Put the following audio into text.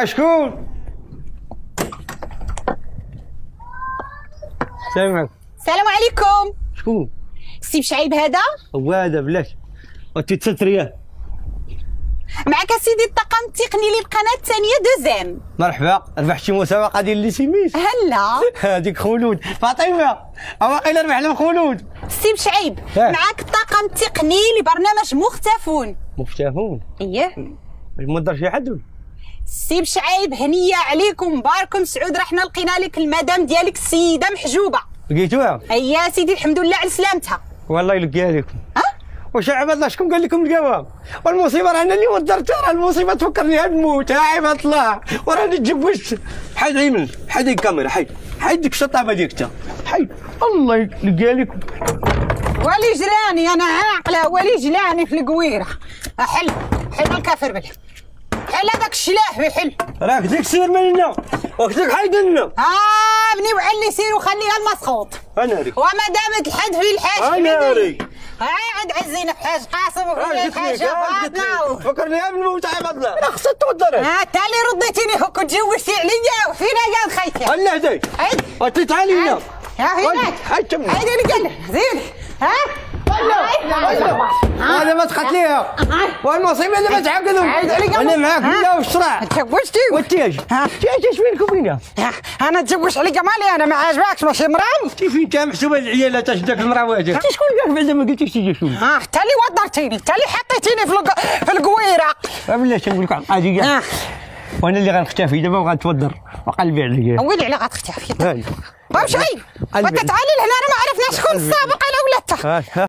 شكون؟ سامعك. السلام عليكم. شكون؟ سي بشعيب هذا؟ هو هذا بلاش وانت تسترياه. معك سيدي الطاقم التقني للقناه الثانيه دوزام. مرحبا، ربحت شي مسابقه ديال لي سيميس. هلا هذيك خلود فاطمه، واقيلا ربح لهم خلود. سي بشعيب معك الطاقم التقني لبرنامج مختفون. مختفون؟ اييه. ما دار شي حد؟ سي بشعيب هنيه عليكم، مبارك مسعود، رحنا لقينا لك المدام ديالك السيده محجوبه. لقيتوها؟ اييه سيدي الحمد لله على سلامتها. والله يلقيها لكم. واش عباد الله شكون قال لكم لقاوها؟ والمصيبه رانا اللي ودرتها، راه المصيبه تفكرني بالموت. عباد الله وراني تجوزت. حيد عيمن، حيد الكاميرا، حيد ديك الشطابه ديالك انت، حيد. الله يلقيها لكم. ولي جلاني انا عاقله، ولي جلاني في القويره. حل الكافر بالله، حل هذاك الشلاح بحل. راك ديك سير مننا وقتك حيد لنا. بني وعلي سير وخليها المسخوط. انا ري وما دامت الحد في الحاج انا ري عاد عزينا في حاج قاسم وفي الحاج فاطمه. فكرني بالموت عباد الله، راه خصك توضر. انت اللي رديتيني هك تجوزتي عليا وفينا قال خيتي. الله يهديك. انت تعالي هنا. ها هناك. هاي اللي قال زين. هذا ما تقتليها، والمصيبه اللي ما تعقدوا. انا معاك بالله والشرع. تزوجتي والتياج اش بينكم وبينها؟ انا تزوجت على جمالي، انا ما عاجبكش ماشي مرام. كيف انت محسوبه العيالات اش داك المراه واجد؟ انت شكون قالك بعدا ما قلتيش تيجي شوف؟ انت اللي وضرتيني، انت اللي حطيتيني في القويره. بلاش نقول لك عادي كاع، وانا اللي غنختفي دابا وغنتوضر وقلبي عليا. ويلي على غتختفي. بابا شعيب وانت تعالي لهنا، انا ما عرفنا شكون السابقه الاولى.